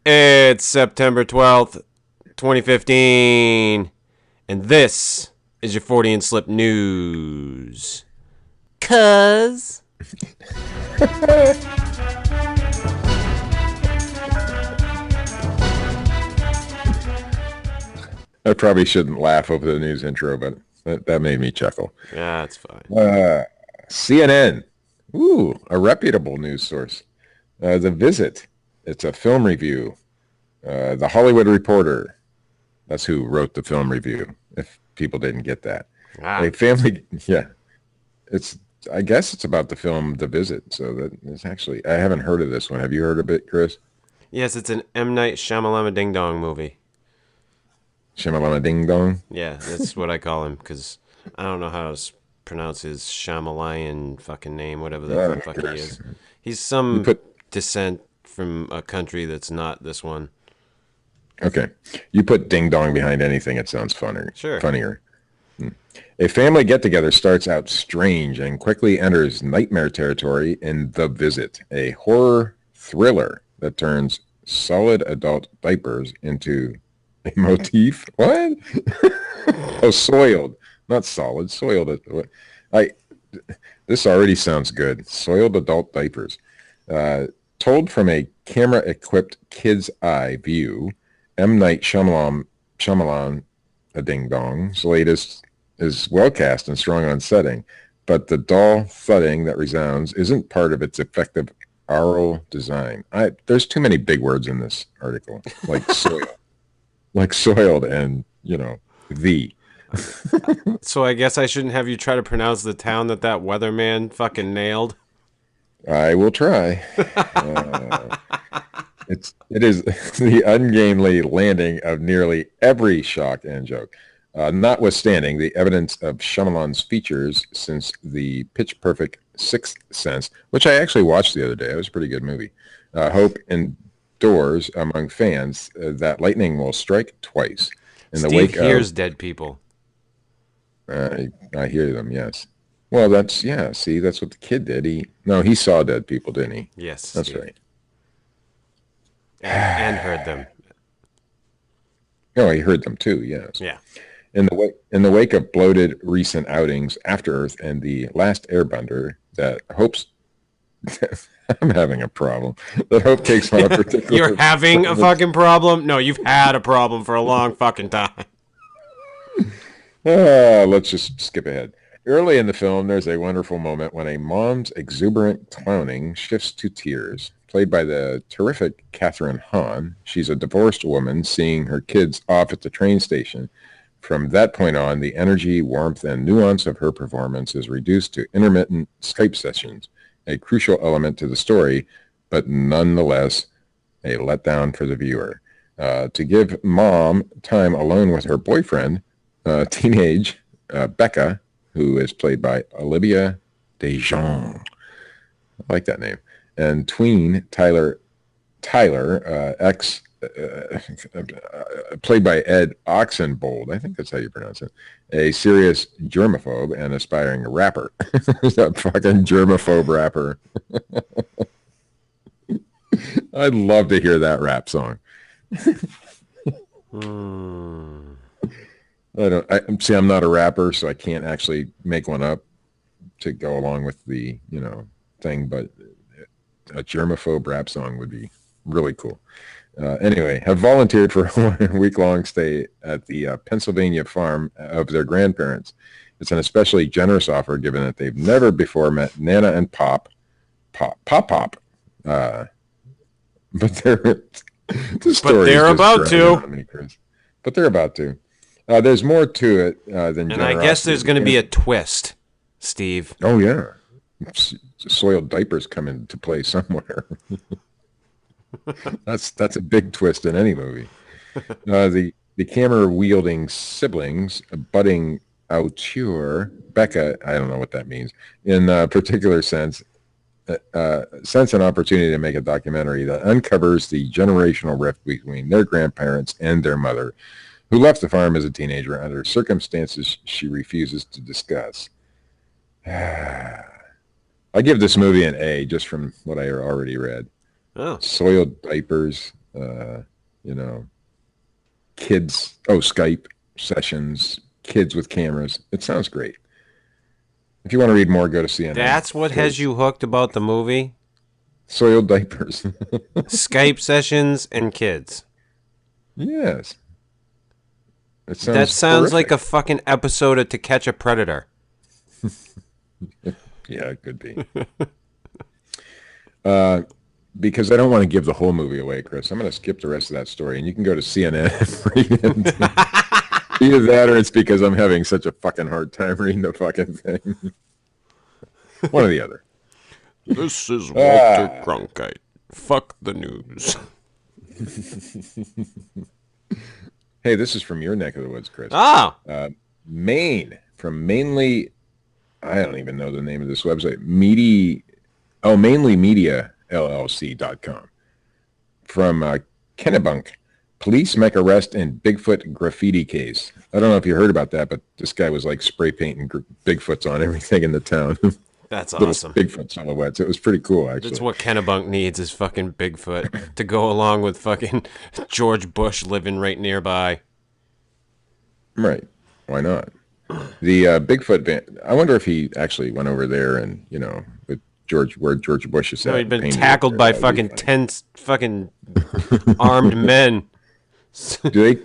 It's September 12th, 2015, and this is your Fortean Slip news. Cuz. I probably shouldn't laugh over the news intro, but that made me chuckle. Yeah, that's fine. CNN. Ooh, a reputable news source. The Visit. It's a film review. The Hollywood Reporter. That's who wrote the film review, if people didn't get that. Ah, A family, yeah. It's, I guess it's about the film The Visit. So that is actually, I haven't heard of this one. Have you heard of it, Chris? yes, it's an M. Night Shyamalan Ding Dong movie. Shyamalama Ding Dong? Yeah, that's what I call him, because I don't know how to pronounce his Shyamalan fucking name, whatever the fuck he Chris. is. He's You some put, descent from a country that's not this one. okay. You put Ding Dong behind anything, it sounds Sure. funnier. A family get-together starts out strange and quickly enters nightmare territory in The Visit, a horror thriller that turns solid adult diapers into a motif. What? Oh, soiled, not solid, soiled. I. This already sounds good. Soiled adult diapers. Uh, Told from a camera-equipped kid's eye view, M. Night Shyamalan, a ding-dong's latest is well cast and strong on setting, but the dull thudding that resounds isn't part of its effective aural design. There's too many big words in this article, like soiled, and the. So I guess I shouldn't have you try to pronounce the town that weatherman fucking nailed. I will try. Uh, it is the ungainly landing of nearly every shock and joke. Notwithstanding the evidence of Shyamalan's features since the Pitch Perfect Sixth Sense, which I actually watched the other day. It was a pretty good movie. Hope endures among fans that lightning will strike twice. In the Steve wake hears of, dead people. I hear them, yes. Well, see, that's what the kid did. He saw dead people, didn't he? Yes, That's Steve. right. And heard them. No, he heard them too, yes. Yeah. In the wake of bloated recent outings, After Earth and The Last Airbender, that hopes I'm having a problem. That hope takes on a particular. You're having a fucking problem? No, you've had a problem for a long fucking time. Let's just skip ahead. Early in the film, there's a wonderful moment when a mom's exuberant clowning shifts to tears. Played by the terrific Catherine Hahn, she's a divorced woman seeing her kids off at the train station. From that point on, the energy, warmth, and nuance of her performance is reduced to intermittent Skype sessions, a crucial element to the story, but nonetheless a letdown for the viewer. To give mom time alone with her boyfriend, teenage Becca, who is played by Olivia DeJonge. I like that name. And tween Tyler, played by Ed Oxenbould. I think that's how you pronounce it. A serious germaphobe and aspiring rapper. That fucking germaphobe rapper. I'd love to hear that rap song. I'm not a rapper, so I can't actually make one up to go along with the, thing, but a germaphobe rap song would be really cool. Anyway, have volunteered for a week-long stay at the Pennsylvania farm of their grandparents. It's an especially generous offer given that they've never before met Nana and Pop. But they're the story. But they're about to. Me, Chris. But they're about to. There's more to it than generosity. And I guess there's going to be a twist, Steve. Oh, yeah. Soiled diapers come into play somewhere. That's a big twist in any movie. The camera-wielding siblings, budding auteur, Becca, I don't know what that means, in a particular sense an opportunity to make a documentary that uncovers the generational rift between their grandparents and their mother, who left the farm as a teenager under circumstances she refuses to discuss. I give this movie an A just from what I already read. Oh. Soiled diapers, you know, kids, Skype sessions, kids with cameras. It sounds great. If you want to read more, go to CNN. That's what has you hooked about the movie? Soiled diapers. Skype sessions and kids. Yes. It That sounds sounds horrific. like a fucking episode of To Catch a Predator. Yeah, it could be. Because I don't want to give the whole movie away, Chris. I'm going to skip the rest of that story, and you can go to CNN and read it. Either that, or it's because I'm having such a fucking hard time reading the fucking thing. One or the other. This is Walter Cronkite. Fuck the news. Hey, this is from your neck of the woods, Chris. Ah! Maine, from mainly, I don't even know the name of this website. Mainly Media LLC.com. From Kennebunk, police make arrest in Bigfoot graffiti case. I don't know if you heard about that, but this guy was like spray painting Bigfoots on everything in the town. That's Little awesome. Bigfoot silhouettes. It was pretty cool, actually. That's what Kennebunk needs is fucking Bigfoot to go along with fucking George Bush living right nearby. Right. Why not? The Bigfoot van. I wonder if he actually went over there and, with where George Bush is at. No, he'd been painted tackled it. by That would be fucking funny. 10 fucking armed men. Do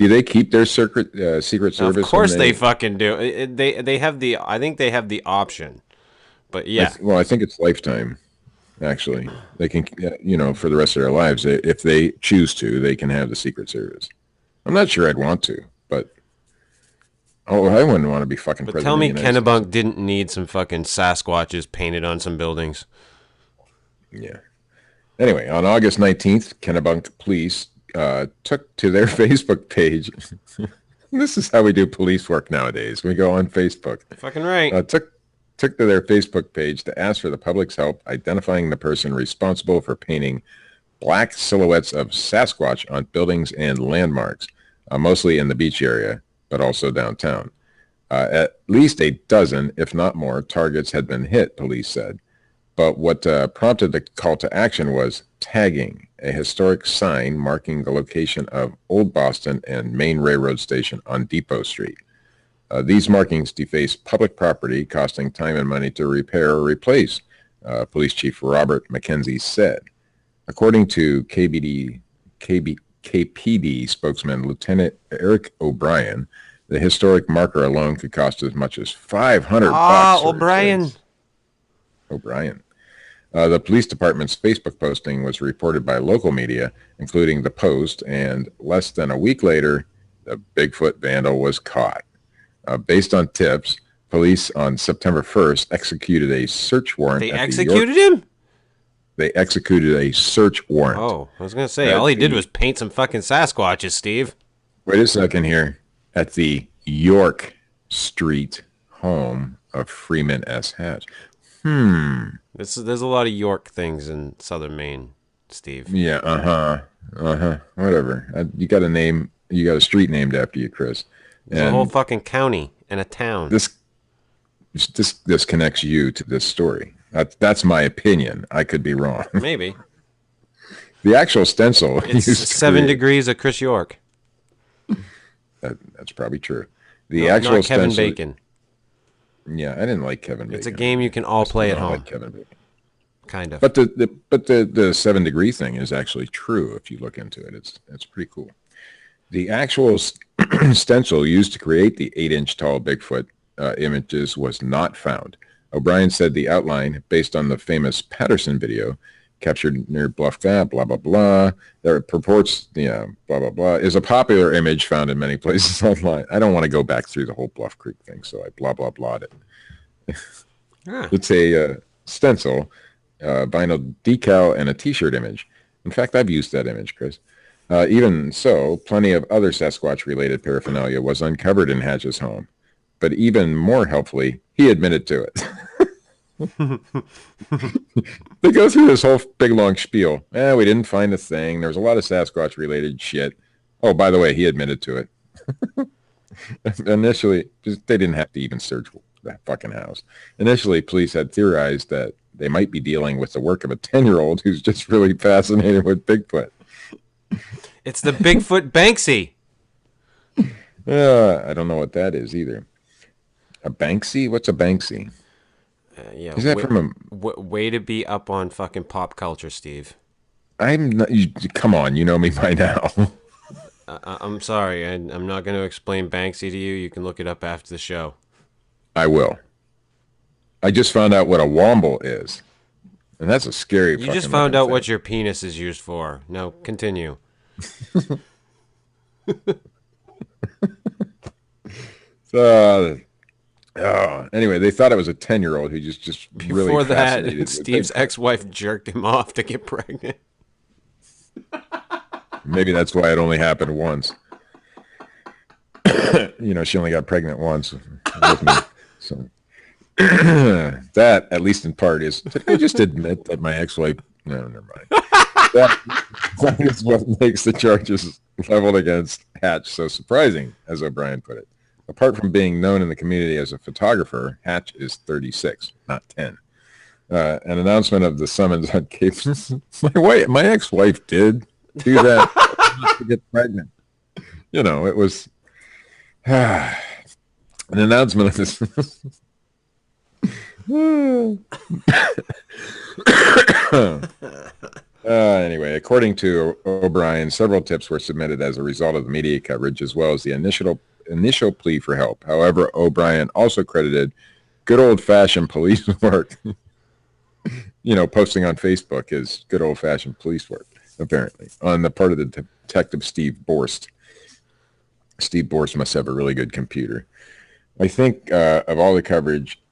they keep their secret service? Of course when they fucking do. They have the, I think they have the option. But yeah. I think it's lifetime. Actually, they can, for the rest of their lives, if they choose to, they can have the Secret Service. I'm not sure I'd want to, but I wouldn't want to be fucking But president. tell me of the United Kennebunk didn't need some fucking Sasquatches painted on some buildings. States. Yeah. Anyway, on August 19th, Kennebunk police took to their Facebook page. This is how we do police work nowadays. We go on Facebook. Fucking right. Took to their Facebook page to ask for the public's help identifying the person responsible for painting black silhouettes of Sasquatch on buildings and landmarks, mostly in the beach area, but also downtown. At least a dozen, if not more, targets had been hit, police said. But what prompted the call to action was tagging, a historic sign marking the location of Old Boston and Main Railroad Station on Depot Street. These markings deface public property, costing time and money to repair or replace, Police Chief Robert McKenzie said. According to KPD spokesman Lieutenant Eric O'Brien, the historic marker alone could cost as much as $500. Ah, to O'Brien. replace. O'Brien. The police department's Facebook posting was reported by local media, including The Post, and less than a week later, the Bigfoot vandal was caught. Based on tips, police on September 1st executed a search warrant. They executed him? They executed a search warrant. Oh, I was going to say, all he did was paint some fucking Sasquatches, Steve. Wait a second here. At the York Street home of Freeman S. Hatch. There's a lot of York things in southern Maine, Steve. Yeah, whatever. You got a street named after you, Chris. There's a whole fucking county and a town. This connects you to this story. That's my opinion. I could be wrong. Maybe. The actual stencil. It's 7 degrees of Chris York. That's probably true. The actual not Kevin stencil, Bacon. Yeah, I didn't like Kevin Bacon. It's a game you can all play at I home. like Kevin Bacon. Kind of. But the 7 degree thing is actually true if you look into it. It's pretty cool. The actual stencil used to create the 8-inch tall Bigfoot images was not found. O'Brien said the outline, based on the famous Patterson video, captured near Bluff, blah, blah, blah, that purports, blah, blah, blah, is a popular image found in many places online. I don't want to go back through the whole Bluff Creek thing, so I blah, blah, blah'd it. It's a stencil, vinyl decal, and a T-shirt image. In fact, I've used that image, Chris. Even so, plenty of other Sasquatch-related paraphernalia was uncovered in Hatch's home. But even more helpfully, he admitted to it. They go through this whole big long spiel. We didn't find a thing. There was a lot of Sasquatch-related shit. Oh, by the way, he admitted to it. Initially, they didn't have to even search that fucking house. Initially, police had theorized that they might be dealing with the work of a 10-year-old who's just really fascinated with Bigfoot. It's the Bigfoot Banksy. I don't know what that is either. A Banksy? What's a Banksy? Yeah, Is that from a... way to be up on fucking pop culture, Steve. I'm not... come on, you know me by now. I'm sorry. I'm not going to explain Banksy to you. You can look it up after the show. I will. I just found out what a womble is. And that's a scary You fucking just found out thing. what your penis is used for. No, continue. So, anyway, they thought it was a 10-year-old who just really Before fascinated that, with Steve's Bigfoot. ex-wife jerked him off to get pregnant. Maybe that's why it only happened once. She only got pregnant once with me. So that, at least in part, is... Did I just admit that my ex-wife... No, never mind. That is what makes the charges leveled against Hatch so surprising, as O'Brien put it. Apart from being known in the community as a photographer, Hatch is 36, not 10. An announcement of the summons on Cape... my ex-wife did do that to get pregnant. It was... an announcement of this... Anyway, according to O'Brien, several tips were submitted as a result of the media coverage, as well as the initial plea for help. However, O'Brien also credited good old-fashioned police work. Posting on Facebook is good old-fashioned police work, apparently, on the part of the detective Steve Borst. Steve Borst must have a really good computer. I think of all the coverage,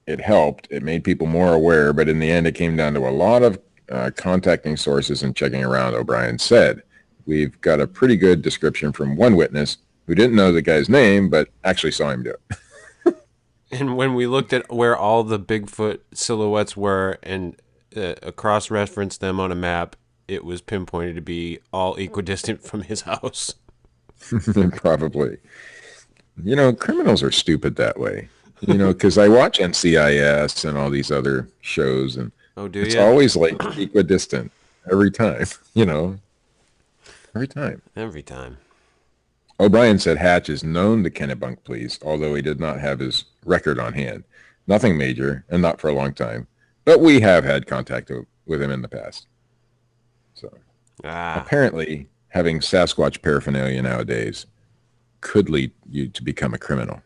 it helped. It made people more aware, but in the end, it came down to a lot of contacting sources and checking around, O'Brien said. We've got a pretty good description from one witness who didn't know the guy's name, but actually saw him do it. And when we looked at where all the Bigfoot silhouettes were and cross-referenced them on a map, it was pinpointed to be all equidistant from his house. Probably. Criminals are stupid that way. Because I watch NCIS and all these other shows, and Oh, do it's you? always like equidistant every time, every time. Every time. O'Brien said Hatch is known to Kennebunk police, although he did not have his record on hand. Nothing major, and not for a long time. But we have had contact with him in the past. So apparently, having Sasquatch paraphernalia nowadays could lead you to become a criminal.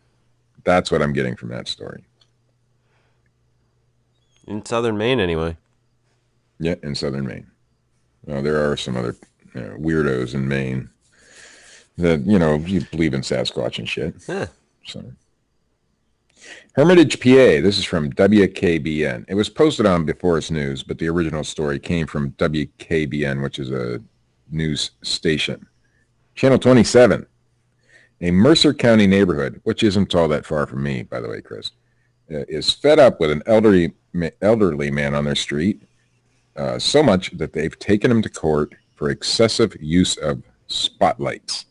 That's what I'm getting from that story. In southern Maine, anyway. Yeah, in southern Maine. Well, there are some other weirdos in Maine that, you believe in Sasquatch and shit. Yeah. So, Hermitage, PA. This is from WKBN. It was posted on Before It's News, but the original story came from WKBN, which is a news station. Channel 27. A Mercer County neighborhood, which isn't all that far from me, by the way, Chris, is fed up with an elderly man on their street, so much that they've taken him to court for excessive use of spotlights.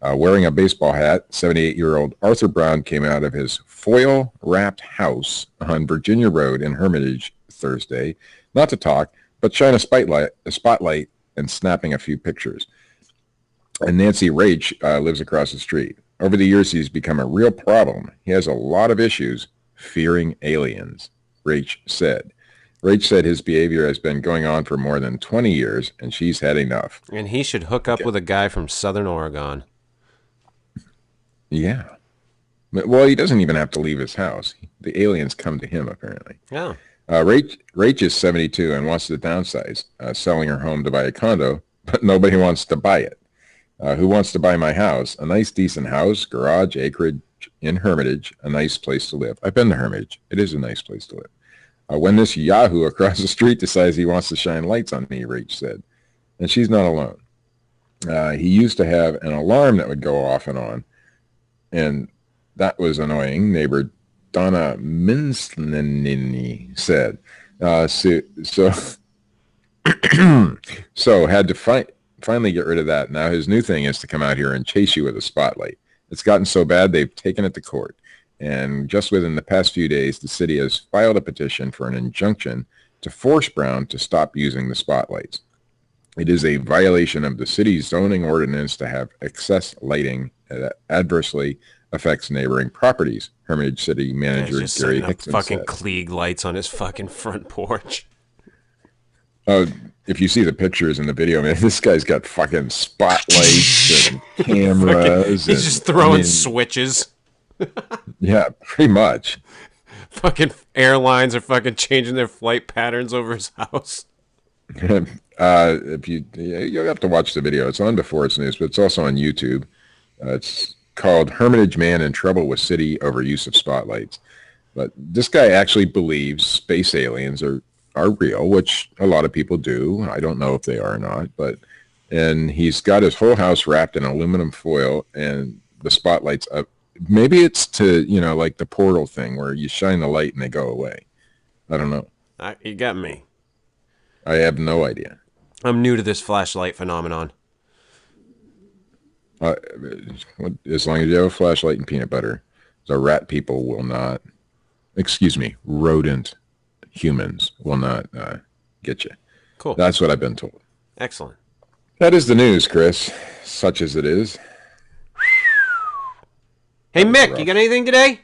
Wearing a baseball hat, 78-year-old Arthur Brown came out of his foil-wrapped house on Virginia Road in Hermitage Thursday, not to talk, but shine a spotlight and snapping a few pictures. And Nancy Rach lives across the street. Over the years, he's become a real problem. He has a lot of issues fearing aliens, Rach said. Rach said his behavior has been going on for more than 20 years, and she's had enough. And he should hook up with a guy from Southern Oregon. Yeah. Well, he doesn't even have to leave his house. The aliens come to him, apparently. Yeah. Rach is 72 and wants to downsize, selling her home to buy a condo, but nobody wants to buy it. Who wants to buy my house? A nice, decent house, garage, acreage in Hermitage, a nice place to live. I've been to Hermitage. It is a nice place to live. When this yahoo across the street decides he wants to shine lights on me, Rach said. And she's not alone. He used to have an alarm that would go off and on, and that was annoying, neighbor Donna Minsnini said. So had to finally get rid of that. Now his new thing is to come out here and chase you with a spotlight. It's gotten so bad they've taken it to court. And just within the past few days, the city has filed a petition for an injunction to force Brown to stop using the spotlights. It is a violation of the city's zoning ordinance to have excess lighting that adversely affects neighboring properties, Hermitage City Guy's Manager just Gary setting up Hickson fucking said. Klieg lights on his fucking front porch. Oh, if you see the pictures in the video, man, this guy's got fucking spotlights and Fucking, cameras, he's just and I throwing mean, switches. yeah, pretty much. Fucking airlines are fucking changing their flight patterns over his house. If you'll have to watch the video. It's on before it's news, but it's also on YouTube. It's called Hermitage Man in Trouble with City Over Use of Spotlights. But this guy actually believes space aliens are real, which a lot of people do. I don't know if they are or not, but and he's got his whole house wrapped in aluminum foil and the spotlights up. Maybe it's to, like the portal thing where you shine the light and they go away. I don't know. You got me. I have no idea. I'm new to this flashlight phenomenon. Uh, as long as you have a flashlight and peanut butter, the rat people will not, excuse me, rodent humans will not get you. Cool. That's what I've been told. Excellent. That is the news, Chris, such as it is. Hey, Mick, you got anything today?